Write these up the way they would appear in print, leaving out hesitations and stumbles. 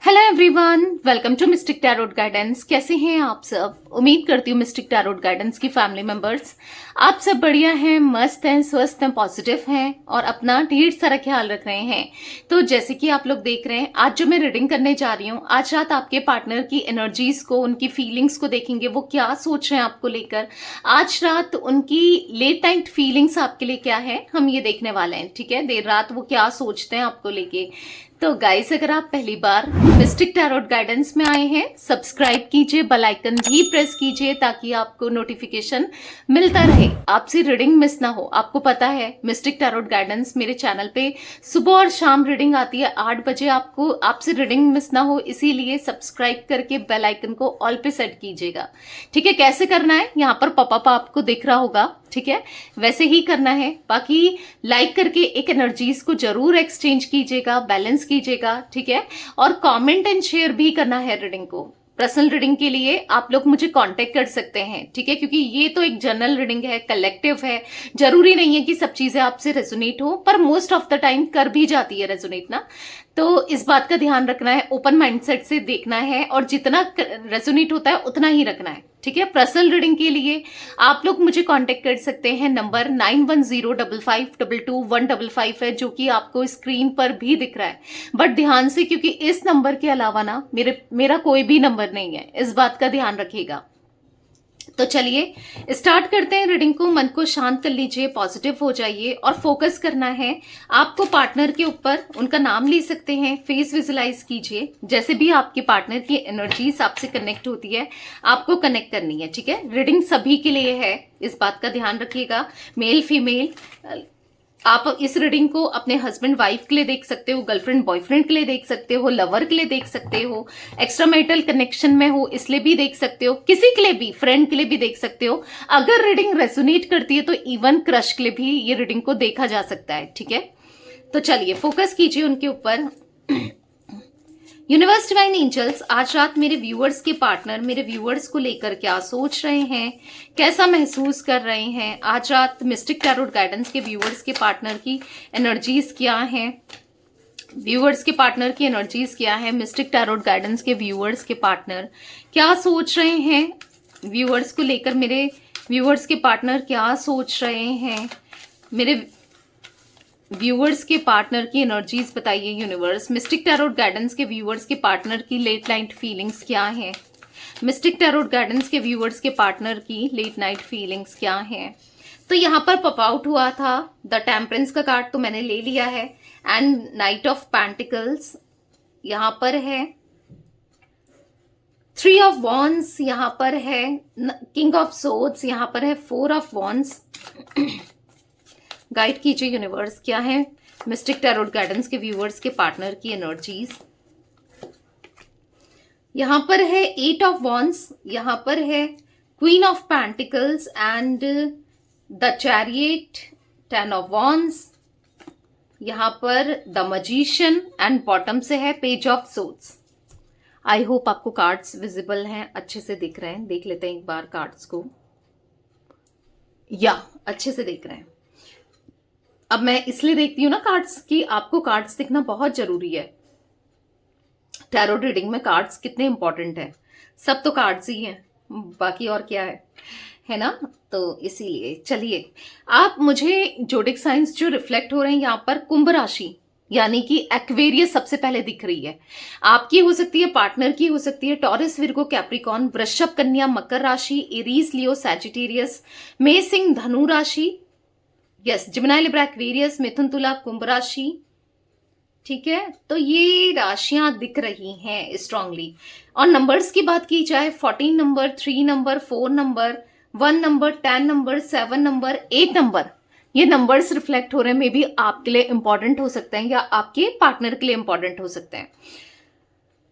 Hello everyone, welcome to mystic tarot guidance. कैसे हैं आप सब? उम्मीद करती हूँ मिस्टिक टैरोट गाइडेंस की फैमिली मेंबर्स आप सब बढ़िया हैं, मस्त हैं, स्वस्थ हैं, पॉजिटिव हैं और अपना ढेर सारा ख्याल रख रहे हैं। तो जैसे कि आप लोग देख रहे हैं, आज जो मैं रीडिंग करने जा रही हूँ, आज रात आपके पार्टनर की एनर्जीज को, उनकी फीलिंग्स को देखेंगे। वो क्या सोच रहे हैं आपको लेकर, आज रात उनकी लेट नाइट फीलिंग्स आपके लिए क्या है, हम ये देखने वाले हैं। ठीक है, देर रात वो क्या सोचते हैं आपको लेके। तो गाइस, अगर आप पहली बार मिस्टिक टैरोट गाइडेंस में आए हैं, सब्सक्राइब कीजिए, बेल आइकन भी प्रेस कीजिए ताकि आपको नोटिफिकेशन मिलता रहे, आपसे रीडिंग मिस ना हो। आपको पता है मिस्टिक टैरोट गाइडेंस मेरे चैनल पे सुबह और शाम रीडिंग आती है 8 बजे। आपको आपसे रीडिंग मिस ना हो, इसीलिए सब्सक्राइब करके बेल आइकन को ऑल पे सेट कीजिएगा। ठीक है, कैसे करना है यहाँ पर पॉपअप आपको दिख रहा होगा। ठीक है, वैसे ही करना है। बाकी लाइक करके एक एनर्जीज को जरूर एक्सचेंज कीजिएगा, बैलेंस कीजिएगा। ठीक है, और कमेंट एंड शेयर भी करना है रीडिंग को। पर्सनल रीडिंग के लिए आप लोग मुझे कांटेक्ट कर सकते हैं। ठीक है, क्योंकि ये तो एक जनरल रीडिंग है, कलेक्टिव है। जरूरी नहीं है कि सब चीजें आपसे रेजोनेट हो, पर मोस्ट ऑफ द टाइम कर भी जाती है रेजोनेट ना। तो इस बात का ध्यान रखना है, ओपन माइंडसेट से देखना है और जितना रेजोनेट होता है उतना ही रखना है। ठीक है, पर्सनल रीडिंग के लिए आप लोग मुझे कांटेक्ट कर सकते हैं। नंबर 9105522155 है, जो कि आपको स्क्रीन पर भी दिख रहा है। बट ध्यान से, क्योंकि इस नंबर के अलावा ना मेरा कोई भी नंबर नहीं है, इस बात का ध्यान रखिएगा। तो चलिए स्टार्ट करते हैं रीडिंग को। मन को शांत कर लीजिए, पॉजिटिव हो जाइए और फोकस करना है आपको पार्टनर के ऊपर। उनका नाम ले सकते हैं, फेस विजुलाइज कीजिए। जैसे भी आपके पार्टनर की एनर्जीज आपसे कनेक्ट होती है, आपको कनेक्ट करनी है। ठीक है, रीडिंग सभी के लिए है, इस बात का ध्यान रखिएगा। मेल फीमेल, आप इस रीडिंग को अपने हस्बैंड वाइफ के लिए देख सकते हो, गर्लफ्रेंड बॉयफ्रेंड के लिए देख सकते हो, लवर के लिए देख सकते हो, एक्स्ट्रा मैरिटल कनेक्शन में हो इसलिए भी देख सकते हो, किसी के लिए भी, फ्रेंड के लिए भी देख सकते हो। अगर रीडिंग रेजोनेट करती है तो इवन क्रश के लिए भी ये रीडिंग को देखा जा सकता है। ठीक है, तो चलिए फोकस कीजिए उनके ऊपर। यूनिवर्स डिवाइन एंजल्स, आज रात मेरे व्यूअर्स के पार्टनर मेरे व्यूअर्स को लेकर क्या सोच रहे हैं, कैसा महसूस कर रहे हैं। आज रात मिस्टिक टैरोट गाइडेंस के व्यूअर्स के पार्टनर की एनर्जीज क्या हैं, व्यूअर्स के पार्टनर की एनर्जीज क्या है, मिस्टिक टैरोट गाइडेंस के व्यूअर्स के पार्टनर क्या सोच रहे हैं, व्यूअर्स को लेकर मेरे व्यूअर्स के पार्टनर क्या सोच रहे हैं। मेरे व्यूअर्स के पार्टनर की एनर्जीज बताइए यूनिवर्स। मिस्टिक टैरोट गाइडेंस के व्यूअर्स के पार्टनर की लेट नाइट फीलिंग्स क्या है, मिस्टिक टैरोट गाइडेंस के व्यूअर्स के पार्टनर की लेट नाइट फीलिंग्स क्या है। तो यहाँ पर पॉप आउट हुआ था द टेम्परेंस का कार्ड, तो मैंने ले लिया है, एंड नाइट ऑफ पेंटिकल्स यहाँ पर है, 3 ऑफ वॉन्ड्स यहाँ पर है, किंग ऑफ सोर्ड्स यहाँ पर है, 4 ऑफ वॉन्ड्स। गाइड कीजिए यूनिवर्स, क्या है मिस्टिक टैरोट गाइडेंस के व्यूअर्स के पार्टनर की एनर्जीज। यहां पर है 8 ऑफ वॉन्ड्स, यहां पर है queen of pentacles and the chariot, 10 of wands, यहां पर द मजिशियन एंड बॉटम से है page of swords. I hope आपको कार्ड्स विजिबल हैं, अच्छे से दिख रहे हैं। देख लेते हैं एक बार कार्ड्स को, या अच्छे से देख रहे हैं। अब मैं इसलिए देखती हूँ ना कार्ड्स की, आपको कार्ड्स दिखना बहुत जरूरी है। टैरोट रीडिंग में कार्ड्स कितने इंपॉर्टेंट है, सब तो कार्ड्स ही हैं, बाकी और क्या है ना। तो इसीलिए चलिए, आप मुझे जोडिक साइंस जो रिफ्लेक्ट हो रहे हैं यहाँ पर, कुंभ राशि यानी कि एक्वेरियस सबसे पहले दिख रही है। आपकी हो सकती है, पार्टनर की हो सकती है, टॉरस, विर्गो, कैप्रिकॉन, वृषभ, कन्या, मकर राशि, एरीज, लियो, सैजिटेरियस, मेष, सिंह, धनु राशि, यस, जिमिनाई, लिब्रा, एक्वेरियस, मिथुन, तुला, कुंभ राशि। ठीक है, तो ये राशियां दिख रही हैं स्ट्रांगली। और नंबर्स की बात की जाए, 14 number, 3 number, 4 number, 1 number, 10 number, 7 number, 8 number, ये नंबर्स रिफ्लेक्ट हो रहे हैं। मे बी आपके लिए इंपॉर्टेंट हो सकते हैं या आपके पार्टनर के लिए इंपॉर्टेंट हो सकते हैं।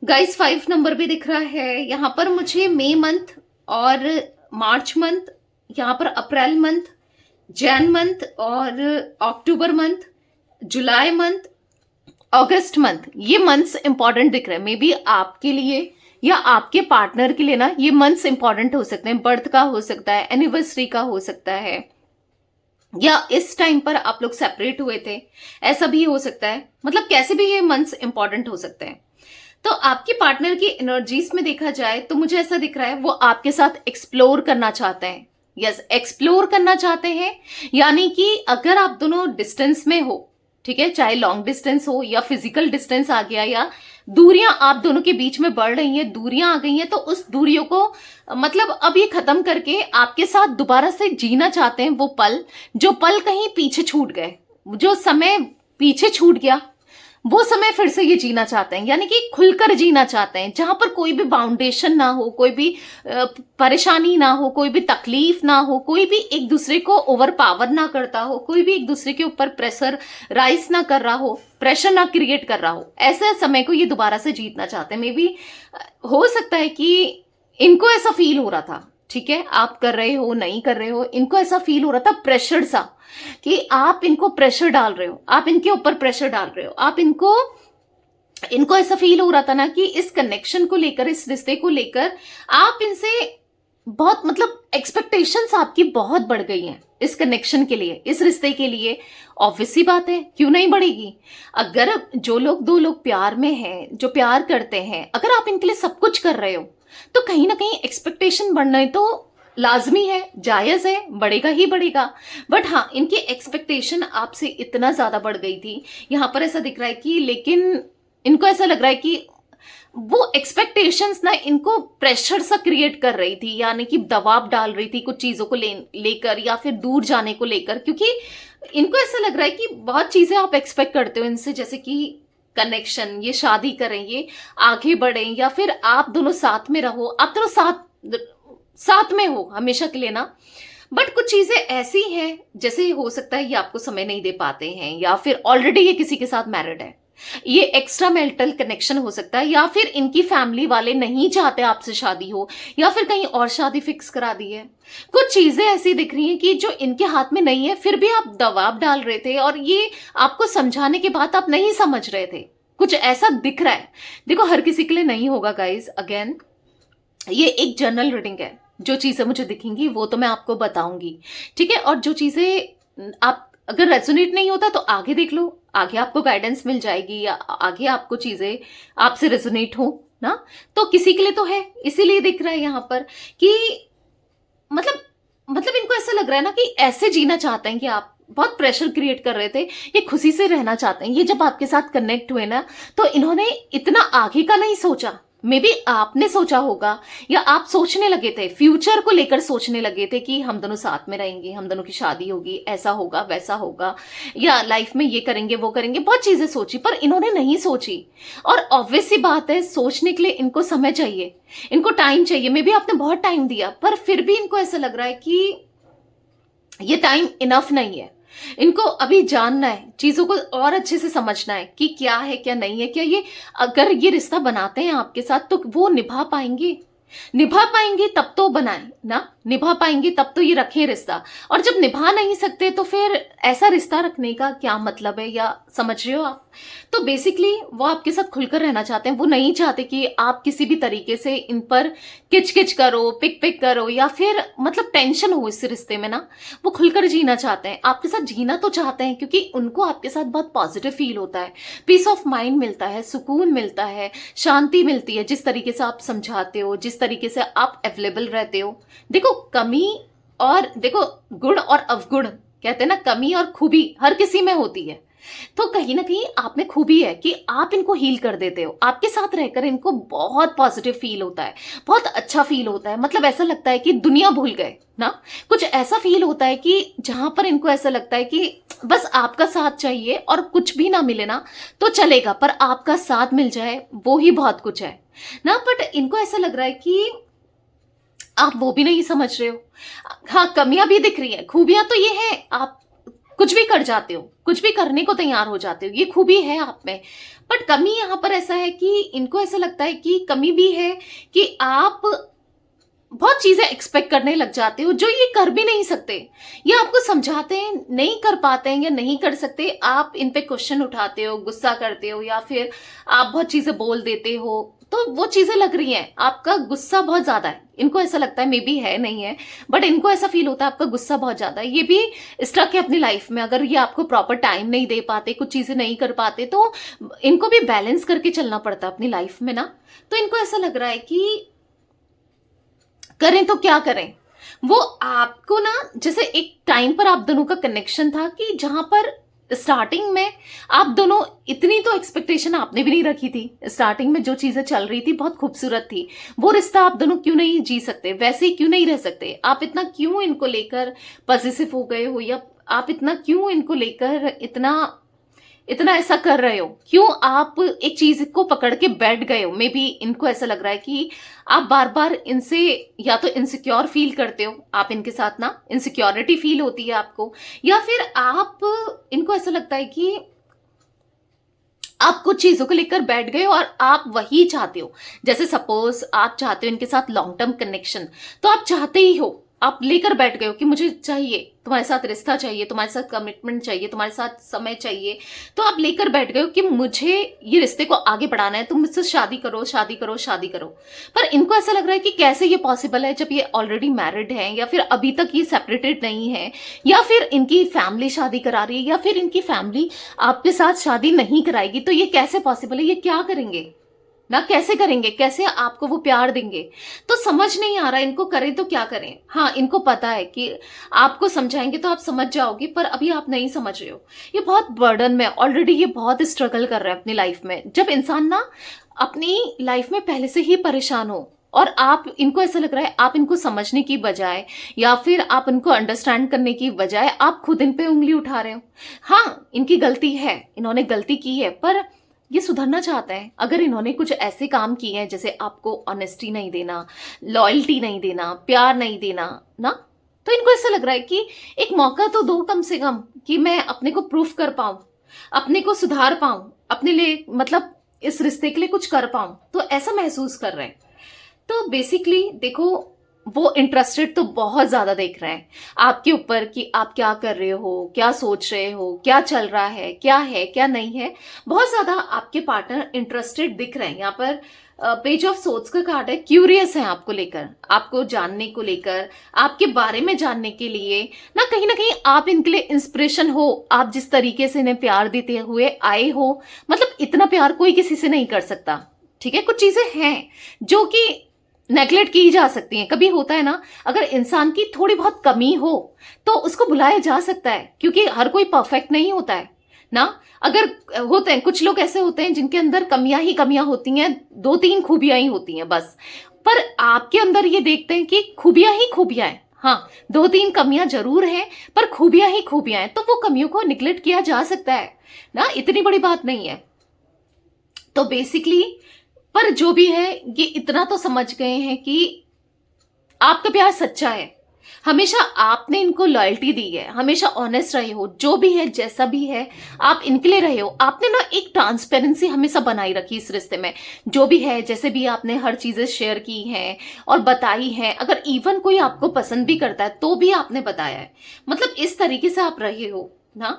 गाइस, 5 नंबर भी दिख रहा है यहाँ पर मुझे। मई मंथ और मार्च मंथ, यहाँ पर अप्रैल मंथ, जैन मंथ और अक्टूबर मंथ, जुलाई मंथ, अगस्त मंथ, ये मंथ्स इंपॉर्टेंट दिख रहे हैं। मे बी आपके लिए या आपके पार्टनर के लिए ना ये मंथ्स इंपॉर्टेंट हो सकते हैं। बर्थ का हो सकता है, एनिवर्सरी का हो सकता है, या इस टाइम पर आप लोग सेपरेट हुए थे, ऐसा भी हो सकता है। मतलब कैसे भी ये मंथ्स इंपॉर्टेंट हो सकते हैं। तो आपके पार्टनर की एनर्जीज में देखा जाए तो मुझे ऐसा दिख रहा है वो आपके साथ एक्सप्लोर करना चाहते हैं। यस, एक्सप्लोर करना चाहते हैं, यानी कि अगर आप दोनों डिस्टेंस में हो, ठीक है, चाहे लॉन्ग डिस्टेंस हो या फिजिकल डिस्टेंस आ गया या दूरियां आप दोनों के बीच में बढ़ रही हैं, दूरियां आ गई हैं, तो उस दूरियों को मतलब अब ये खत्म करके आपके साथ दोबारा से जीना चाहते हैं वो पल, जो पल कहीं पीछे छूट गए, जो समय पीछे छूट गया वो समय फिर से ये जीना चाहते हैं, यानी कि खुलकर जीना चाहते हैं, जहां पर कोई भी बाउंडेशन ना हो, कोई भी परेशानी ना हो, कोई भी तकलीफ ना हो, कोई भी एक दूसरे को ओवर पावर ना करता हो, कोई भी एक दूसरे के ऊपर प्रेशर राइज ना कर रहा हो, प्रेशर ना क्रिएट कर रहा हो। ऐसे समय को ये दोबारा से जीतना चाहते हैं। मे बी हो सकता है कि इनको ऐसा फील हो रहा था, ठीक है, आप कर रहे हो नहीं कर रहे हो, इनको ऐसा फील हो रहा था प्रेशर सा, कि आप इनको प्रेशर डाल रहे हो, आप इनके ऊपर प्रेशर डाल रहे हो, आप इनको ऐसा फील हो रहा था ना कि इस कनेक्शन को लेकर, इस रिश्ते को लेकर आप इनसे बहुत मतलब एक्सपेक्टेशंस आपकी बहुत बढ़ गई हैं इस कनेक्शन के लिए, इस रिश्ते के लिए। ऑब्वियस सी बात है, क्यों नहीं बढ़ेगी। अगर जो लोग, दो लोग प्यार में हैं, जो प्यार करते हैं, अगर आप इनके लिए सब कुछ कर रहे हो तो कहीं ना कहीं एक्सपेक्टेशन बढ़ना तो लाजमी है, जायज है, बढ़ेगा ही बढ़ेगा। बट हाँ, इनकी एक्सपेक्टेशन आपसे इतना ज्यादा बढ़ गई थी, यहां पर ऐसा दिख रहा है कि, लेकिन इनको ऐसा लग रहा है कि वो एक्सपेक्टेशंस ना इनको प्रेशर सा क्रिएट कर रही थी, यानी कि दबाव डाल रही थी कुछ चीजों को लेकर या फिर दूर जाने को लेकर, क्योंकि इनको ऐसा लग रहा है कि बहुत चीजें आप एक्सपेक्ट करते हो इनसे, जैसे कि कनेक्शन, ये शादी करें, ये आगे बढ़े, या फिर आप दोनों साथ में रहो, आप दोनों साथ में हो हमेशा के लिए ना। बट कुछ चीजें ऐसी हैं, जैसे हो सकता है ये आपको समय नहीं दे पाते हैं, या फिर ऑलरेडी ये किसी के साथ मैरिड है, ये एक्स्ट्रा मैरिटल कनेक्शन हो सकता है, या फिर इनकी फैमिली वाले नहीं चाहते आपसे शादी हो, या फिर कहीं और शादी फिक्स करा दी है। कुछ चीजें ऐसी दिख रही हैं कि जो इनके हाथ में नहीं है, फिर भी आप दबाव डाल रहे थे, और ये आपको समझाने के बाद आप नहीं समझ रहे थे, कुछ ऐसा दिख रहा है। देखो, हर किसी के लिए नहीं होगा गाइज, अगेन ये एक जनरल रीडिंग है, जो चीजें मुझे दिखेंगी वो तो मैं आपको बताऊंगी, ठीक है। और जो चीजें आप अगर रेजोनेट नहीं होता तो आगे देख लो, आगे आपको गाइडेंस मिल जाएगी, या आगे आपको चीजें आपसे रेजोनेट हो ना, तो किसी के लिए तो है, इसीलिए दिख रहा है यहां पर कि मतलब इनको ऐसा लग रहा है ना कि ऐसे जीना चाहते हैं कि आप बहुत प्रेशर क्रिएट कर रहे थे, ये खुशी से रहना चाहते हैं। ये जब आपके साथ कनेक्ट हुए ना, तो इन्होंने इतना आगे का नहीं सोचा, मे बी आपने सोचा होगा, या आप सोचने लगे थे, फ्यूचर को लेकर सोचने लगे थे कि हम दोनों साथ में रहेंगे, हम दोनों की शादी होगी, ऐसा होगा वैसा होगा, या लाइफ में ये करेंगे वो करेंगे, बहुत चीजें सोची, पर इन्होंने नहीं सोची। और ऑब्वियस सी बात है, सोचने के लिए इनको समय चाहिए, इनको टाइम चाहिए। मे बी आपने बहुत टाइम दिया, पर फिर भी इनको ऐसा लग रहा है कि ये टाइम इनफ नहीं है, इनको अभी जानना है, चीजों को और अच्छे से समझना है कि क्या है क्या नहीं है, क्या ये अगर ये रिश्ता बनाते हैं आपके साथ तो वो निभा पाएंगे तब तो बनाए ना, निभा पाएंगे तब तो ये रखें रिश्ता। और जब निभा नहीं सकते तो फिर ऐसा रिश्ता रखने का क्या मतलब है, या समझ रहे हो आप। तो बेसिकली वो आपके साथ खुलकर रहना चाहते हैं, वो नहीं चाहते कि आप किसी भी तरीके से इन पर किच करो, पिक करो, या फिर मतलब टेंशन हो इस रिश्ते में ना। वो खुलकर जीना चाहते हैं, आपके साथ जीना तो चाहते हैं, क्योंकि उनको आपके साथ बहुत पॉजिटिव फील होता है, पीस ऑफ माइंड मिलता है, सुकून मिलता है, शांति मिलती है, जिस तरीके से आप समझाते हो, जिस तरीके से आप अवेलेबल रहते हो। देखो, कमी और देखो, गुण और अवगुण कहते हैं ना, कमी और खूबी हर किसी में होती है, तो कहीं ना कहीं आप में खूबी है कि आप इनको हील कर देते हो। आपके साथ रहकर इनको बहुत पॉजिटिव फील होता है, बहुत अच्छा फील होता है, मतलब ऐसा लगता है कि दुनिया भूल गए ना, कुछ ऐसा फील होता है कि जहां पर इनको ऐसा लगता है कि बस आपका साथ चाहिए, और कुछ भी ना मिले ना तो चलेगा, पर आपका साथ मिल जाए वो ही बहुत कुछ है ना। बट इनको ऐसा लग रहा है कि आप वो भी नहीं समझ रहे हो। हाँ, कमियां भी दिख रही हैं, खूबियां तो ये है, आप कुछ भी कर जाते हो, कुछ भी करने को तैयार हो जाते हो, ये खूबी है आप में। बट कमी यहां पर ऐसा है कि इनको ऐसा लगता है कि कमी भी है कि आप बहुत चीजें एक्सपेक्ट करने लग जाते हो जो ये कर भी नहीं सकते, ये आपको समझाते हैं नहीं कर पाते हैं या नहीं कर सकते, आप इन पे क्वेश्चन उठाते हो, गुस्सा करते हो, या फिर आप बहुत चीजें बोल देते हो, तो वो चीजें लग रही हैं, आपका गुस्सा बहुत ज्यादा है, इनको ऐसा लगता है, मे बी है नहीं है, बट इनको ऐसा फील होता है आपका गुस्सा बहुत ज्यादा है। ये भी स्ट्रक है अपनी लाइफ में, अगर ये आपको प्रॉपर टाइम नहीं दे पाते, कुछ चीजें नहीं कर पाते, तो इनको भी बैलेंस करके चलना पड़ता है अपनी लाइफ में ना। तो इनको ऐसा लग रहा है कि करें तो क्या करें। वो आपको ना, जैसे एक टाइम पर आप दोनों का कनेक्शन था कि जहां पर स्टार्टिंग में आप दोनों, इतनी तो एक्सपेक्टेशन आपने भी नहीं रखी थी, स्टार्टिंग में जो चीजें चल रही थी बहुत खूबसूरत थी, वो रिश्ता आप दोनों क्यों नहीं जी सकते, वैसे ही क्यों नहीं रह सकते, आप इतना क्यों इनको लेकर पॉजिटिव हो गए हो, या आप इतना क्यों इनको लेकर इतना इतना ऐसा कर रहे हो, क्यों आप एक चीज को पकड़ के बैठ गए हो। मे बी इनको ऐसा लग रहा है कि आप बार बार इनसे या तो इनसिक्योर फील करते हो, आप इनके साथ ना इनसिक्योरिटी फील होती है आपको, या फिर आप, इनको ऐसा लगता है कि आप कुछ चीजों को लेकर बैठ गए और आप वही चाहते हो। जैसे सपोज आप चाहते हो इनके साथ लॉन्ग टर्म कनेक्शन, तो आप चाहते ही हो, आप लेकर बैठ गए हो कि मुझे चाहिए, तुम्हारे साथ रिश्ता चाहिए, तुम्हारे साथ कमिटमेंट चाहिए, तुम्हारे साथ समय चाहिए। तो आप लेकर बैठ गए हो कि मुझे ये रिश्ते को आगे बढ़ाना है, तुम मुझसे शादी करो, शादी करो, शादी करो। पर इनको ऐसा लग रहा है कि कैसे ये पॉसिबल है जब ये ऑलरेडी मैरिड है, या फिर अभी तक ये सेपरेटेड नहीं है, या फिर इनकी फैमिली शादी करा रही है, या फिर इनकी फैमिली आपके साथ शादी नहीं कराएगी। तो ये कैसे पॉसिबल है, ये क्या करेंगे ना, कैसे करेंगे, कैसे आपको वो प्यार देंगे। तो समझ नहीं आ रहा इनको करें तो क्या करें। हाँ, इनको पता है कि आपको समझाएंगे तो आप समझ जाओगे, पर अभी आप नहीं समझ रहे हो। ये बहुत बर्डन में ऑलरेडी, ये बहुत स्ट्रगल कर रहे हैं अपनी लाइफ में। जब इंसान ना अपनी लाइफ में पहले से ही परेशान हो, और आप, इनको ऐसा लग रहा है आप इनको समझने की बजाय, या फिर आप इनको अंडरस्टैंड करने की बजाय, आप खुद इन पे उंगली उठा रहे हो। हाँ, इनकी गलती है, इन्होंने गलती की है, पर ये सुधरना चाहता है। अगर इन्होंने कुछ ऐसे काम किए हैं, जैसे आपको ऑनेस्टी नहीं देना, लॉयल्टी नहीं देना, प्यार नहीं देना ना, तो इनको ऐसा लग रहा है कि एक मौका तो दो कम से कम, कि मैं अपने को प्रूफ कर पाऊं, अपने को सुधार पाऊं, अपने लिए, मतलब इस रिश्ते के लिए कुछ कर पाऊं। तो ऐसा महसूस कर रहे हैं। तो बेसिकली देखो, वो इंटरेस्टेड तो बहुत ज्यादा देख रहे हैं आपके ऊपर कि आप क्या कर रहे हो, क्या सोच रहे हो, क्या चल रहा है क्या नहीं है। बहुत ज्यादा आपके पार्टनर इंटरेस्टेड दिख रहे हैं। यहाँ पर पेज ऑफ सोर्ड्स का कार्ड है, क्यूरियस है आपको लेकर, आपको जानने को लेकर, आपके बारे में जानने के लिए ना कहीं आप इनके लिए इंस्पिरेशन हो। आप जिस तरीके से इन्हें प्यार देते हुए आए हो, मतलब इतना प्यार कोई किसी से नहीं कर सकता। ठीक है, कुछ चीजें हैं जो कि नेगलेक्ट की जा सकती हैं। कभी होता है ना, अगर इंसान की थोड़ी बहुत कमी हो तो उसको बुलाया जा सकता है, क्योंकि हर कोई परफेक्ट नहीं होता है ना। अगर होते हैं कुछ लोग ऐसे होते हैं जिनके अंदर कमियां ही कमियां होती हैं, दो तीन खूबियां ही होती हैं बस, पर आपके अंदर ये देखते हैं कि खूबियां ही खूबियां हैं। हाँ, दो तीन कमियां जरूर हैं, पर खूबियां ही खूबियां हैं, तो वो कमियों को निगलेक्ट किया जा सकता है ना, इतनी बड़ी बात नहीं है। तो बेसिकली, पर जो भी है, ये इतना तो समझ गए हैं कि आपका प्यार सच्चा है। हमेशा आपने इनको लॉयल्टी दी है, हमेशा ऑनेस्ट रहे हो, जो भी है जैसा भी है आप इनके लिए रहे हो। आपने ना एक ट्रांसपेरेंसी हमेशा बनाई रखी इस रिश्ते में, जो भी है जैसे भी आपने हर चीजें शेयर की हैं और बताई हैं। अगर इवन कोई आपको पसंद भी करता है तो भी आपने बताया है, मतलब इस तरीके से आप रहे हो ना।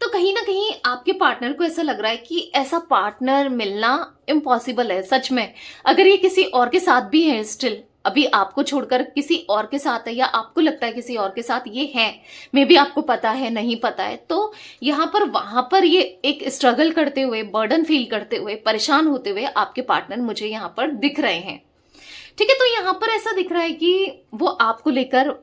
तो कहीं ना कहीं आपके पार्टनर को ऐसा लग रहा है कि ऐसा पार्टनर मिलना इम्पॉसिबल है सच में। अगर ये किसी और के साथ भी है, स्टिल अभी आपको छोड़कर किसी और के साथ है, या आपको लगता है किसी और के साथ ये है, मे बी आपको पता है नहीं पता है, तो यहाँ पर वहां पर ये एक स्ट्रगल करते हुए, बर्डन फील करते हुए, परेशान होते हुए आपके पार्टनर मुझे यहाँ पर दिख रहे हैं। ठीक है, तो यहाँ पर ऐसा दिख रहा है कि वो आपको लेकर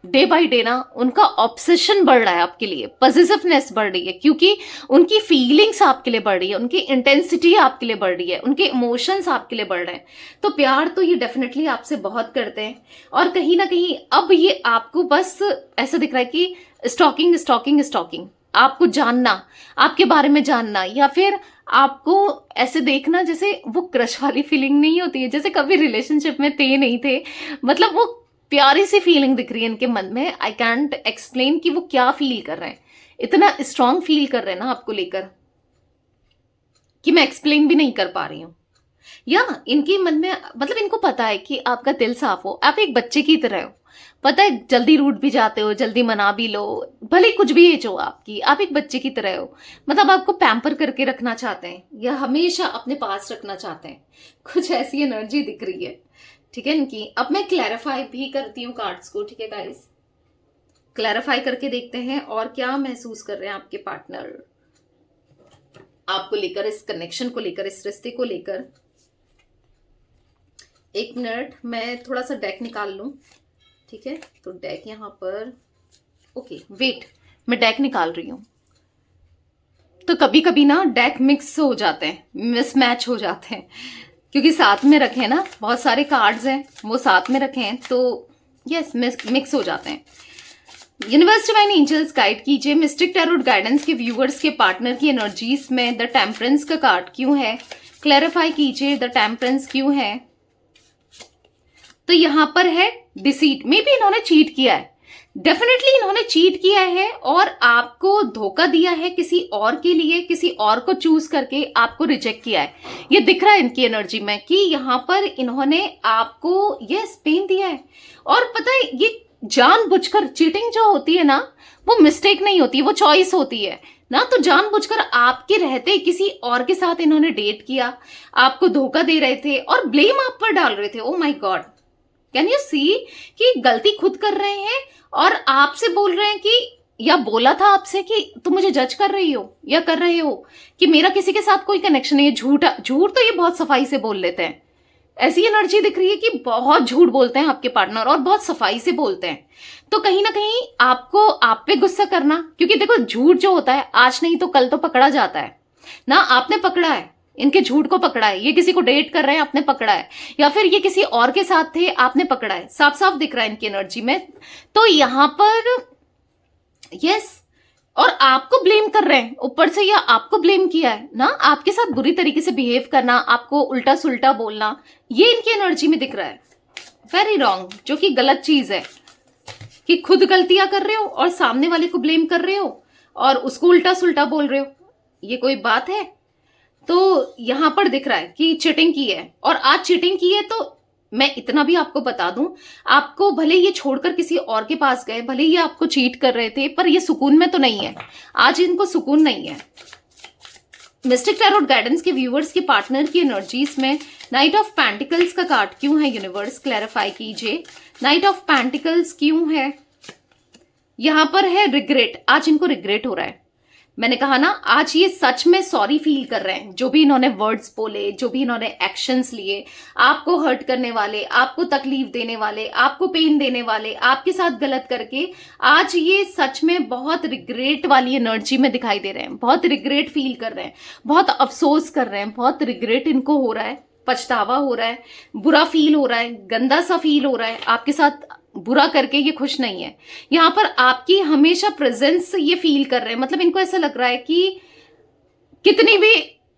डे बाय डे ना उनका ऑब्सेशन बढ़ रहा है आपके लिए, पॉजिटिवनेस बढ़ रही है, क्योंकि उनकी फीलिंग्स आपके लिए बढ़ रही है, उनकी इंटेंसिटी आपके लिए बढ़ रही है, उनके इमोशंस आपके लिए बढ़ रहे हैं। तो प्यार तो ये डेफिनेटली आपसे बहुत करते हैं, और कहीं ना कहीं अब ये आपको बस ऐसा दिख रहा है कि स्टॉकिंग स्टॉकिंग स्टॉकिंग, आपको जानना, आपके बारे में जानना, या फिर आपको ऐसे देखना जैसे वो क्रश वाली फीलिंग नहीं होती है, जैसे कभी रिलेशनशिप में थे नहीं थे, मतलब वो प्यारी सी फीलिंग दिख रही है इनके मन में। आई कैंट एक्सप्लेन कि वो क्या फील कर रहे हैं, इतना स्ट्रांग फील कर रहे हैं ना आपको लेकर कि मैं एक्सप्लेन भी नहीं कर पा रही हूं। या इनके मन में मतलब इनको पता है कि आपका दिल साफ हो, आप एक बच्चे की तरह हो, पता है जल्दी रूठ भी जाते हो, जल्दी मना भी लो, भले कुछ भी एज हो आपकी, आप एक बच्चे की तरह हो। मतलब आपको पैम्पर करके रखना चाहते हैं या हमेशा अपने पास रखना चाहते हैं, कुछ ऐसी एनर्जी दिख रही है। ठीक है इनकी। अब मैं क्लैरिफाई भी करती हूँ कार्ड्स को। ठीक है गाइस, क्लैरिफाई करके देखते हैं और क्या महसूस कर रहे हैं आपके पार्टनर आपको लेकर, इस कनेक्शन को लेकर, इस रिश्ते को लेकर। एक मिनट, मैं थोड़ा सा डेक निकाल लूं। ठीक है, तो डेक यहां पर, ओके वेट, मैं डेक निकाल रही हूं। तो कभी कभी ना डेक मिक्स हो जाते हैं, मिसमैच हो जाते हैं, क्योंकि साथ में रखे हैं ना, बहुत सारे कार्ड्स हैं वो साथ में रखे हैं, तो यस मिक्स हो जाते हैं। यूनिवर्स डिवाइन एंजल्स गाइड कीजिए मिस्टिक टैरोट गाइडेंस के व्यूअर्स के पार्टनर की एनर्जीज में द टेम्परेंस का कार्ड क्यों है, क्लैरिफाई कीजिए द टेम्परेंस क्यों है। तो यहां पर है डिसीट, मे बी इन्होंने चीट किया है, डेफिनेटली इन्होंने चीट किया है और आपको धोखा दिया है किसी और के लिए, किसी और को चूज करके आपको रिजेक्ट किया है। ये दिख रहा है इनकी एनर्जी में कि यहां पर इन्होंने आपको ये पेन दिया है। और पता है ये जानबूझकर, चीटिंग जो होती है ना वो मिस्टेक नहीं होती, वो चॉइस होती है ना। तो जानबूझकर आपके रहते किसी और के साथ इन्होंने डेट किया, आपको धोखा दे रहे थे और ब्लेम आप पर डाल रहे थे। Oh my god, can you see कि गलती खुद कर रहे हैं और आपसे बोल रहे हैं कि, या बोला था आपसे कि तुम मुझे जज कर रही हो या कर रहे हो कि मेरा किसी के साथ कोई कनेक्शन नहीं है। झूठ तो ये बहुत सफाई से बोल लेते हैं। ऐसी एनर्जी दिख रही है कि बहुत झूठ बोलते हैं आपके पार्टनर और बहुत सफाई से बोलते हैं। तो कहीं ना कहीं आपको आप पे गुस्सा करना, क्योंकि देखो झूठ जो होता है आज नहीं तो कल तो पकड़ा जाता है ना। आपने पकड़ा है, इनके झूठ को पकड़ा है, ये किसी को डेट कर रहे हैं आपने पकड़ा है, या फिर ये किसी और के साथ थे आपने पकड़ा है, साफ साफ दिख रहा है इनकी एनर्जी में। तो यहां पर यस, और आपको ब्लेम कर रहे हैं ऊपर से, या आपको ब्लेम किया है ना, आपके साथ बुरी तरीके से बिहेव करना, आपको उल्टा सुल्टा बोलना, ये इनकी एनर्जी में दिख रहा है। वेरी रॉन्ग, जो कि गलत चीज है कि खुद गलतियां कर रहे हो और सामने वाले को ब्लेम कर रहे हो और उसको उल्टा सुल्टा बोल रहे हो, ये कोई बात है। तो यहां पर दिख रहा है कि चीटिंग की है, और आज चीटिंग की है। तो मैं इतना भी आपको बता दूं, आपको भले ये छोड़कर किसी और के पास गए, भले ये आपको चीट कर रहे थे, पर ये सुकून में तो नहीं है, आज इनको सुकून नहीं है। मिस्टिक टैरोट गाइडेंस के व्यूअर्स के पार्टनर की एनर्जीज में नाइट ऑफ पेंटिकल्स का कार्ड क्यों है, यूनिवर्स क्लैरिफाई कीजिए। नाइट ऑफ पेंटिकल्स क्यों है, यहां पर है रिग्रेट, आज इनको रिग्रेट हो रहा है। मैंने कहा ना, आज ये सच में सॉरी फील कर रहे हैं, जो भी इन्होंने वर्ड्स बोले, जो भी इन्होंने एक्शंस लिए, आपको हर्ट करने वाले, आपको तकलीफ देने वाले, आपको पेन देने वाले, आपके साथ गलत करके, आज ये सच में बहुत रिग्रेट वाली एनर्जी में दिखाई दे रहे हैं, बहुत रिग्रेट फील कर रहे हैं, बहुत अफसोस कर रहे हैं, बहुत रिग्रेट इनको हो रहा है, पछतावा हो रहा है, बुरा फील हो रहा है, गंदा सा फील हो रहा है, आपके साथ बुरा करके ये खुश नहीं है। यहां पर आपकी हमेशा प्रेजेंस ये फील कर रहे हैं, मतलब इनको ऐसा लग रहा है कि कितनी भी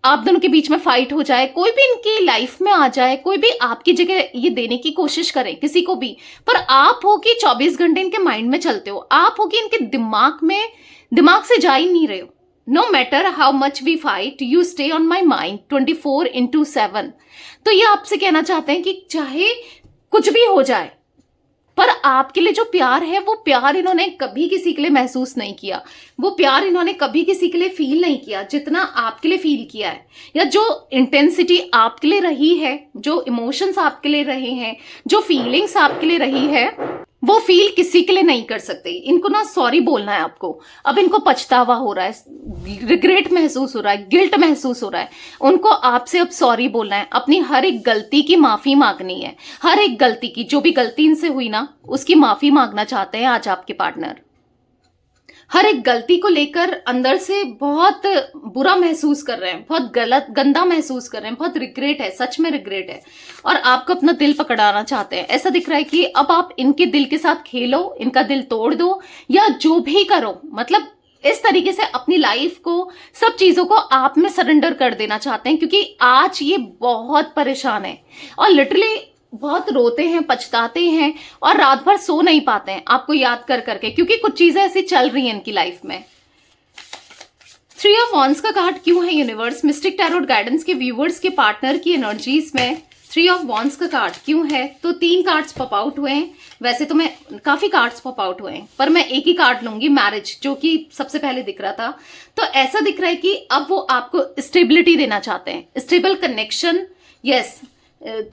आप दोनों के बीच में फाइट हो जाए, कोई भी इनकी लाइफ में आ जाए, कोई भी आपकी जगह ये देने की कोशिश करे किसी को भी, पर आप हो कि 24 घंटे इनके माइंड में चलते हो, आप हो कि इनके दिमाग से जा ही नहीं रहे हो। No matter how much we fight, you stay on my mind 24/7। तो ये आपसे कहना चाहते हैं कि चाहे कुछ भी हो जाए, पर आपके लिए जो प्यार है, वो प्यार इन्होंने कभी किसी के लिए महसूस नहीं किया, वो प्यार इन्होंने कभी किसी के लिए फील नहीं किया जितना आपके लिए फील किया है। या जो इंटेंसिटी आपके लिए रही है, जो इमोशंस आपके लिए रहे हैं, जो फीलिंग्स आपके लिए रही है, वो फील किसी के लिए नहीं कर सकते। इनको ना सॉरी बोलना है आपको। अब इनको पछतावा हो रहा है, रिग्रेट महसूस हो रहा है, गिल्ट महसूस हो रहा है, उनको आपसे अब सॉरी बोलना है, अपनी हर एक गलती की माफी मांगनी है, हर एक गलती की, जो भी गलती इनसे हुई ना उसकी माफी मांगना चाहते हैं आज आपके पार्टनर। हर एक गलती को लेकर अंदर से बहुत बुरा महसूस कर रहे हैं, बहुत गलत गंदा महसूस कर रहे हैं, बहुत रिग्रेट है, सच में रिग्रेट है, और आपको अपना दिल पकड़ाना चाहते हैं। ऐसा दिख रहा है कि अब आप इनके दिल के साथ खेलो, इनका दिल तोड़ दो, या जो भी करो, मतलब इस तरीके से अपनी लाइफ को, सब चीजों को आप में सरेंडर कर देना चाहते हैं, क्योंकि आज ये बहुत परेशान है और लिटरली बहुत रोते हैं, पछताते हैं और रात भर सो नहीं पाते हैं आपको याद कर करके, क्योंकि कुछ चीजें ऐसी चल रही हैं इनकी लाइफ में। थ्री ऑफ वॉन्ड्स का कार्ड क्यों है यूनिवर्स मिस्टिक टैरोट गाइडेंस के व्यूवर्स के पार्टनर की एनर्जीज में थ्री ऑफ वॉन्ड्स का कार्ड क्यों है? तो 3 कार्ड्स पॉप आउट हुए हैं। वैसे तो मैं काफी कार्ड्स पॉप आउट हुए हैं, पर मैं एक ही कार्ड लूंगी, मैरिज, जो कि सबसे पहले दिख रहा था। तो ऐसा दिख रहा है कि अब वो आपको स्टेबिलिटी देना चाहते हैं, स्टेबल कनेक्शन, यस,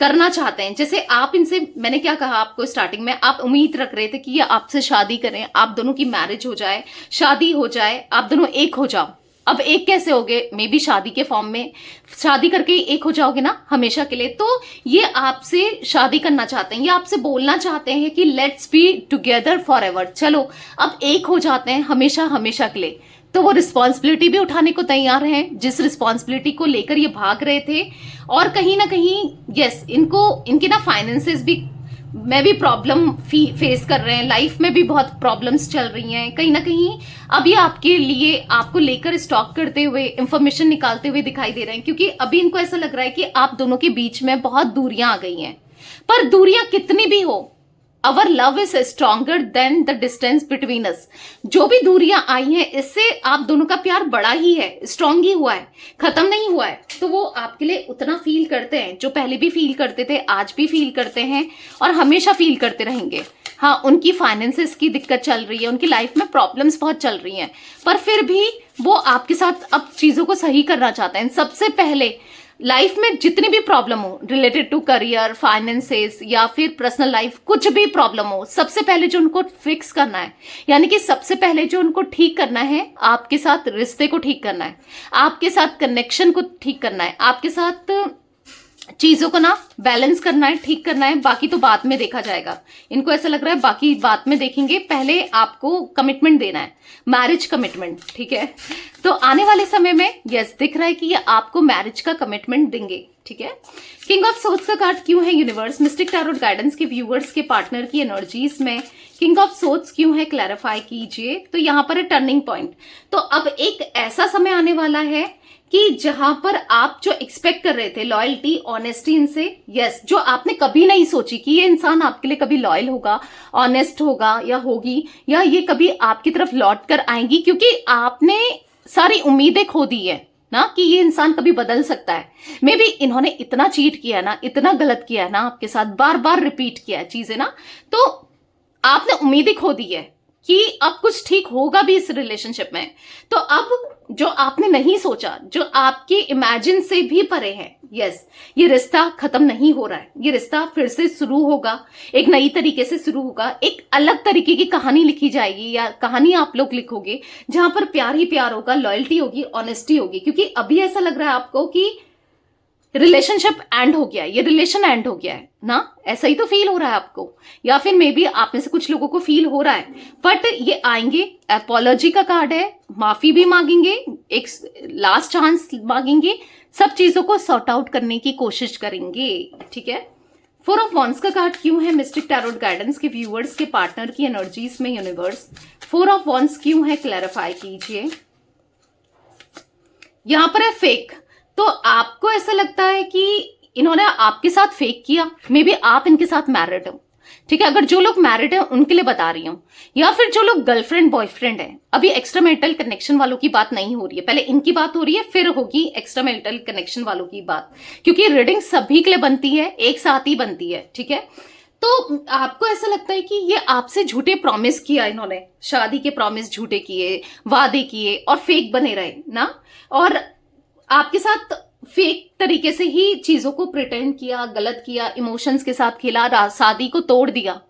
करना चाहते हैं। जैसे आप इनसे, मैंने क्या कहा आपको स्टार्टिंग में, आप उम्मीद रख रहे थे कि ये आपसे शादी करें, आप दोनों की मैरिज हो जाए, शादी हो जाए, आप दोनों एक हो जाओ। अब एक कैसे होगे? मे बी शादी के फॉर्म में, शादी करके एक हो जाओगे ना हमेशा के लिए। तो ये आपसे शादी करना चाहते हैं, ये आपसे बोलना चाहते हैं कि let's be together for ever, चलो अब एक हो जाते हैं हमेशा हमेशा के लिए। तो वो रिस्पॉन्सिबिलिटी भी उठाने को तैयार हैं, जिस रिस्पॉन्सिबिलिटी को लेकर ये भाग रहे थे। और कहीं ना कहीं यस, इनके ना फाइनेंसेस भी में भी प्रॉब्लम फेस कर रहे हैं, लाइफ में भी बहुत प्रॉब्लम्स चल रही हैं। कहीं ना कहीं अब ये आपके लिए, आपको लेकर स्टॉक करते हुए, इंफॉर्मेशन निकालते हुए दिखाई दे रहे हैं, क्योंकि अभी इनको ऐसा लग रहा है कि आप दोनों के बीच में बहुत दूरियां आ गई हैं। पर दूरियां कितनी भी हो, our love is stronger than the distance between us. जो भी दूरियां आई हैं, इससे आप दोनों का प्यार बड़ा ही है, स्ट्रांग ही हुआ है, खत्म नहीं हुआ है। तो वो आपके लिए उतना फील करते हैं, जो पहले भी फील करते थे, आज भी फील करते हैं और हमेशा फील करते रहेंगे। हाँ, उनकी फाइनेंसेस की दिक्कत चल रही है, उनकी लाइफ में प्रॉब्लम्स बहुत चल रही हैं, पर फिर भी वो आपके साथ अब चीजों को सही करना चाहते हैं। सबसे पहले लाइफ में जितनी भी प्रॉब्लम हो, रिलेटेड टू करियर, फाइनेंसेस या फिर पर्सनल लाइफ, कुछ भी प्रॉब्लम हो, सबसे पहले जो उनको फिक्स करना है, यानी कि सबसे पहले जो उनको ठीक करना है, आपके साथ रिश्ते को ठीक करना है, आपके साथ कनेक्शन को ठीक करना है, आपके साथ चीजों को ना बैलेंस करना है, ठीक करना है। बाकी तो बाद में देखा जाएगा। इनको ऐसा लग रहा है बाकी बाद में देखेंगे, पहले आपको कमिटमेंट देना है, मैरिज कमिटमेंट, ठीक है। तो आने वाले समय में यस दिख रहा है कि ये आपको मैरिज का कमिटमेंट देंगे, ठीक है। किंग ऑफ सोर्ड्स का कार्ड क्यों है यूनिवर्स मिस्टिक टैरोट गाइडेंस के व्यूअर्स के पार्टनर की एनर्जीज में? किंग ऑफ सोर्ड्स क्यों है, क्लैरिफाई कीजिए। तो यहाँ पर है टर्निंग पॉइंट। तो अब एक ऐसा समय आने वाला है कि जहां पर आप जो एक्सपेक्ट कर रहे थे, लॉयल्टी, ऑनेस्टी इनसे, यस, जो आपने कभी नहीं सोची कि ये इंसान आपके लिए कभी लॉयल होगा, ऑनेस्ट होगा या होगी, या ये कभी आपकी तरफ लौट कर आएंगी, क्योंकि आपने सारी उम्मीदें खो दी है ना कि ये इंसान कभी बदल सकता है। मे बी इन्होंने इतना चीट किया ना, इतना गलत किया है ना आपके साथ, बार बार रिपीट किया है चीजें ना, तो आपने उम्मीदें खो दी है कि अब कुछ ठीक होगा भी इस रिलेशनशिप में। तो अब जो आपने नहीं सोचा, जो आपके इमेजिन से भी परे है, यस, ये रिश्ता खत्म नहीं हो रहा है, ये रिश्ता फिर से शुरू होगा, एक नई तरीके से शुरू होगा, एक अलग तरीके की कहानी लिखी जाएगी, या कहानी आप लोग लिखोगे जहां पर प्यार ही प्यार होगा, लॉयल्टी होगी, ऑनेस्टी होगी। क्योंकि अभी ऐसा लग रहा है आपको कि रिलेशनशिप एंड हो गया है, ये रिलेशन एंड हो गया है ना, ऐसा ही तो फील हो रहा है आपको, या फिर मे बी आप में से कुछ लोगों को फील हो रहा है। बट ये आएंगे, अपोलॉजी का कार्ड है, माफी भी मांगेंगे, एक लास्ट चांस मांगेंगे, सब चीजों को सॉर्ट आउट करने की कोशिश करेंगे, ठीक है। 4 ऑफ वॉन्ड्स का कार्ड क्यों है मिस्टिक टैरोट गाइडेंस के व्यूअर्स के पार्टनर की एनर्जीज में यूनिवर्स? 4 ऑफ वॉन्ड्स क्यों है, क्लैरिफाई कीजिए। यहां पर है फेक। तो आपको ऐसा लगता है कि इन्होंने आपके साथ फेक किया, मे बी आप इनके साथ मैरिड हो, ठीक है। अगर जो लोग मैरिड हैं उनके लिए बता रही हूं, या फिर जो लोग गर्लफ्रेंड बॉयफ्रेंड है, अभी एक्स्ट्रा मैरिटल कनेक्शन वालों की बात नहीं हो रही है, पहले इनकी बात हो रही है, फिर होगी एक्स्ट्रा मैरिटल कनेक्शन वालों की बात, क्योंकि रीडिंग सभी के लिए बनती है, एक साथ ही बनती है, ठीक है। तो आपको ऐसा लगता है कि ये आपसे झूठे प्रॉमिस किया इन्होंने, शादी के प्रॉमिस झूठे किए, वादे किए और फेक बने रहे ना, और आपके साथ फेक तरीके से ही चीजों को प्रिटेंड किया, गलत किया, इमोशंस के साथ खेला, शादी को तोड़ दिया,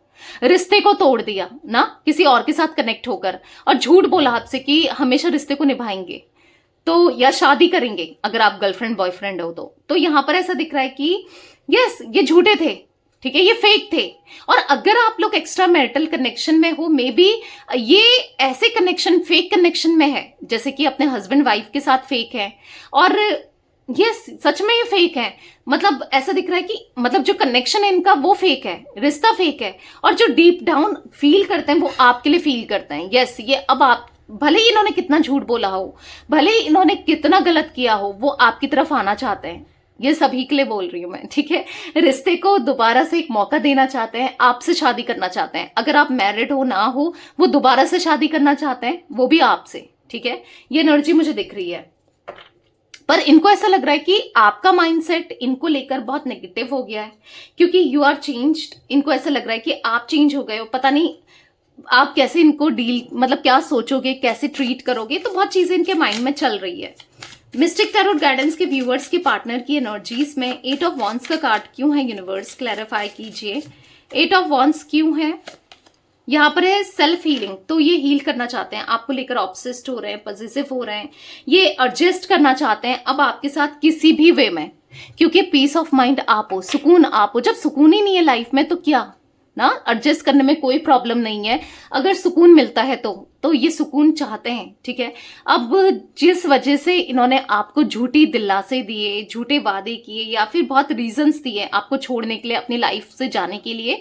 रिश्ते को तोड़ दिया ना, किसी और के साथ कनेक्ट होकर, और झूठ बोला आपसे कि हमेशा रिश्ते को निभाएंगे, तो या शादी करेंगे अगर आप गर्लफ्रेंड बॉयफ्रेंड हो तो यहां पर ऐसा दिख रहा है कि यस, ये झूठे थे, ठीक है, ये फेक थे। और अगर आप लोग एक्स्ट्रा मैरिटल कनेक्शन में हो, मे बी ये ऐसे कनेक्शन फेक कनेक्शन में है, जैसे कि अपने हस्बैंड वाइफ के साथ फेक है, और ये सच में ये फेक है। मतलब ऐसा दिख रहा है कि मतलब जो कनेक्शन है इनका वो फेक है, रिश्ता फेक है, और जो डीप डाउन फील करते हैं वो आपके लिए फील करते हैं। यस, ये अब आप, भले ही इन्होंने कितना झूठ बोला हो, भले ही इन्होंने कितना गलत किया हो, वो आपकी तरफ आना चाहते हैं। ये सभी के लिए बोल रही हूं मैं, ठीक है। रिश्ते को दोबारा से एक मौका देना चाहते हैं, आपसे शादी करना चाहते हैं। अगर आप मैरिड हो ना हो, वो दोबारा से शादी करना चाहते हैं, वो भी आपसे, ठीक है, ये एनर्जी मुझे दिख रही है। पर इनको ऐसा लग रहा है कि आपका माइंडसेट इनको लेकर बहुत नेगेटिव हो गया है, क्योंकि यू आर चेंज्ड। इनको ऐसा लग रहा है कि आप चेंज हो गए हो, पता नहीं आप कैसे इनको डील, मतलब क्या सोचोगे, कैसे ट्रीट करोगे, तो बहुत चीजें इनके माइंड में चल रही है। मिस्टिक टैरोट गाइडेंस के व्यूअर्स के पार्टनर की एनर्जीज में 8 ऑफ वॉन्ड्स का कार्ड क्यों है, यूनिवर्स क्लैरिफाई कीजिए। 8 ऑफ वॉन्ड्स क्यों है? यहाँ पर है सेल्फ हीलिंग, तो ये हील करना चाहते हैं, आपको लेकर ऑब्सेस्ड हो रहे हैं, पॉजिटिव हो रहे हैं, ये एडजस्ट करना चाहते हैं अब आपके साथ किसी भी वे में, क्योंकि पीस ऑफ माइंड आप हो, सुकून आप हो। जब सुकून ही नहीं है लाइफ में तो क्या ना, एडजस्ट करने में कोई प्रॉब्लम नहीं है, अगर सुकून मिलता है तो ये सुकून चाहते हैं, ठीक है। अब जिस वजह से इन्होंने आपको झूठी दिलासे दिए, झूठे वादे किए, या फिर बहुत रीजंस दिए आपको छोड़ने के लिए, अपनी लाइफ से जाने के लिए,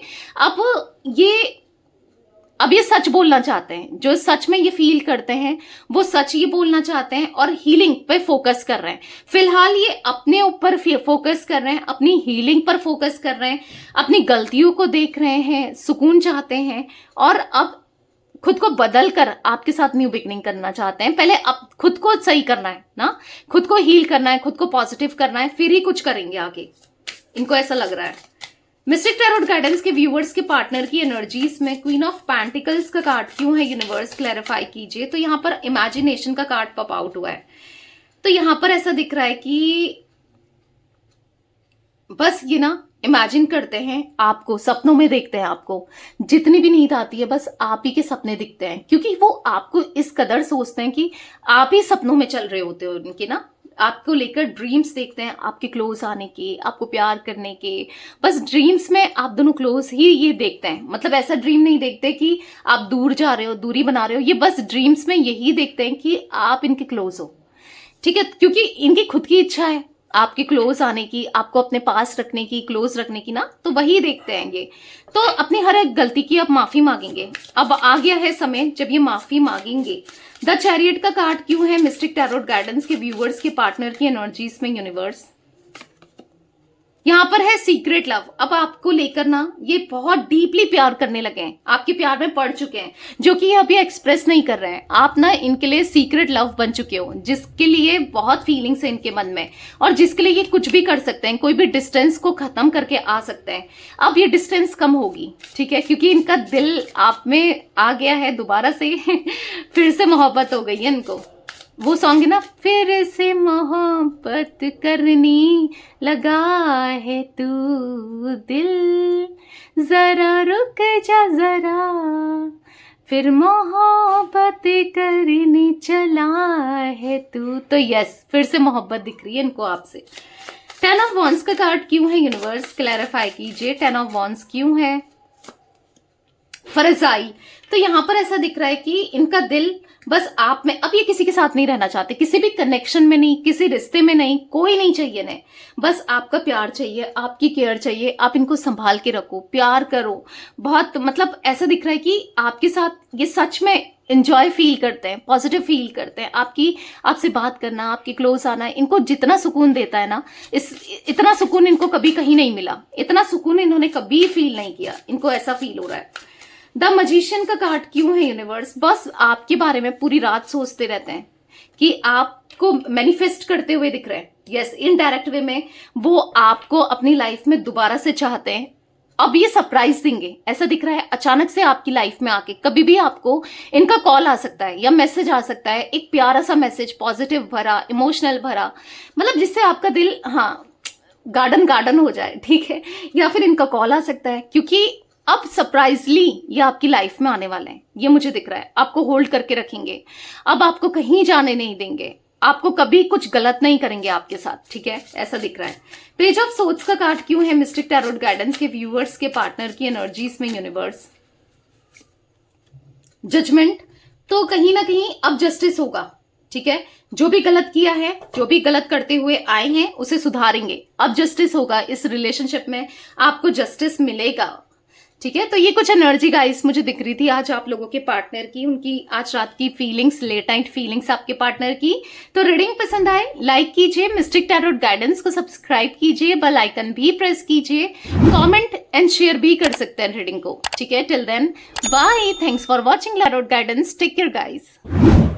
अब ये सच बोलना चाहते हैं। जो सच में ये फील करते हैं वो सच ही बोलना चाहते हैं और हीलिंग पे फोकस कर रहे हैं। फिलहाल ये अपने ऊपर फोकस कर रहे हैं, अपनी हीलिंग पर फोकस कर रहे हैं, अपनी गलतियों को देख रहे हैं, सुकून चाहते हैं, और अब खुद को बदल कर आपके साथ न्यू बिगनिंग करना चाहते हैं। पहले अब खुद को सही करना है ना, खुद को हील करना है, खुद को पॉजिटिव करना है, फिर ही कुछ करेंगे आगे, इनको ऐसा लग रहा है। मिस्टिक टैरोट गाइडेंस के व्यूअर्स के पार्टनर की एनर्जीज में क्वीन ऑफ पेंटिकल्स का कार्ड क्यों है, यूनिवर्स क्लैरिफाई कीजिए। तो यहाँ पर इमेजिनेशन का कार्ड पॉप आउट हुआ है, तो यहाँ पर ऐसा दिख रहा है कि बस ये ना इमेजिन करते हैं, आपको सपनों में देखते हैं, आपको जितनी भी नींद आती है बस आप ही के सपने दिखते हैं, क्योंकि वो आपको इस कदर सोचते हैं कि आप ही सपनों में चल रहे होते हो उनके ना, आपको लेकर ड्रीम्स देखते हैं, आपके क्लोज आने के, आपको प्यार करने के, बस ड्रीम्स में आप दोनों क्लोज ही ये देखते हैं। मतलब ऐसा ड्रीम नहीं देखते कि आप दूर जा रहे हो, दूरी बना रहे हो, ये बस ड्रीम्स में यही देखते हैं कि आप इनके क्लोज हो, ठीक है, क्योंकि इनकी खुद की इच्छा है आपके क्लोज आने की, आपको अपने पास रखने की, क्लोज रखने की ना, तो वही देखते हैं ये। तो अपनी हर एक गलती की अब माफी मांगेंगे, अब आ गया है समय जब ये माफी मांगेंगे। द चैरियट का कार्ड क्यों है मिस्टिक टैरोट गाइडेंस के व्यूअर्स के पार्टनर की एनर्जीज में, यूनिवर्स। यहाँ पर है सीक्रेट लव, अब आपको लेकर ना ये बहुत डीपली प्यार करने लगे हैं, आपके प्यार में पड़ चुके हैं, जो कि ये अभी एक्सप्रेस नहीं कर रहे हैं। आप ना इनके लिए सीक्रेट लव बन चुके हो, जिसके लिए बहुत फीलिंग्स है इनके मन में, और जिसके लिए ये कुछ भी कर सकते हैं, कोई भी डिस्टेंस को खत्म करके आ सकते हैं। अब ये डिस्टेंस कम होगी, ठीक है, क्योंकि इनका दिल आप में आ गया है दोबारा से फिर से मोहब्बत हो गई है इनको। वो सॉन्ग है ना, फिर से मोहब्बत करनी लगा है तू दिल, जरा रुक जा जरा, फिर मोहब्बत करनी चला है तू। तो यस, फिर से मोहब्बत दिख रही है इनको आपसे। 10 ऑफ वॉन्ड्स का कार्ड क्यों है, यूनिवर्स क्लैरिफाई कीजिए। 10 ऑफ वॉन्ड्स क्यों है, फरजाई। तो यहाँ पर ऐसा दिख रहा है कि इनका दिल बस आप में, अब ये किसी के साथ नहीं रहना चाहते, किसी भी कनेक्शन में नहीं, किसी रिश्ते में नहीं, कोई नहीं चाहिए ने, बस आपका प्यार चाहिए, आपकी केयर चाहिए, आप इनको संभाल के रखो, प्यार करो बहुत। मतलब ऐसा दिख रहा है कि आपके साथ ये सच में एंजॉय फील करते हैं, पॉजिटिव फील करते हैं। आपसे बात करना, आपके क्लोज आना इनको जितना सुकून देता है ना, इतना सुकून इनको कभी कहीं नहीं मिला, इतना सुकून इन्होंने कभी फील नहीं किया, इनको ऐसा फील हो रहा है। द मजिशियन का कार्ड क्यों है, यूनिवर्स। बस आपके बारे में पूरी रात सोचते रहते हैं कि आपको मैनिफेस्ट करते हुए दिख रहे हैं। यस, इनडायरेक्ट वे में वो आपको अपनी लाइफ में दोबारा से चाहते हैं। अब ये सरप्राइज देंगे, ऐसा दिख रहा है, अचानक से आपकी लाइफ में आके कभी भी आपको इनका कॉल आ सकता है या मैसेज आ सकता है, एक प्यारा सा मैसेज, पॉजिटिव भरा, इमोशनल भरा, मतलब जिससे आपका दिल गार्डन हो जाए, ठीक है, या फिर इनका कॉल आ सकता है, क्योंकि अब सरप्राइजली ये आपकी लाइफ में आने वाले हैं, ये मुझे दिख रहा है। आपको होल्ड करके रखेंगे, अब आपको कहीं जाने नहीं देंगे, आपको कभी कुछ गलत नहीं करेंगे आपके साथ, ठीक है, ऐसा दिख रहा है। पेज ऑफ सोर्ड्स का कार्ड क्यों है मिस्टिक टैरोट गाइडेंस के व्यूअर्स के पार्टनर की एनर्जीज में, यूनिवर्स। जजमेंट, तो कहीं ना कहीं अब जस्टिस होगा, ठीक है, जो भी गलत किया है, जो भी गलत करते हुए आए हैं उसे सुधारेंगे, अब जस्टिस होगा इस रिलेशनशिप में, आपको जस्टिस मिलेगा, ठीक है। तो ये कुछ एनर्जी गाइस मुझे दिख रही थी आज आप लोगों के पार्टनर की, उनकी आज रात की फीलिंग्स, लेट नाइट फीलिंग्स आपके पार्टनर की। तो रीडिंग पसंद आए लाइक कीजिए, मिस्टिक टैरोट गाइडेंस को सब्सक्राइब कीजिए, बेल आइकन भी प्रेस कीजिए, कमेंट एंड शेयर भी कर सकते हैं रीडिंग को, ठीक है। Till then bye, thanks for watching tarot guidance, take care guys.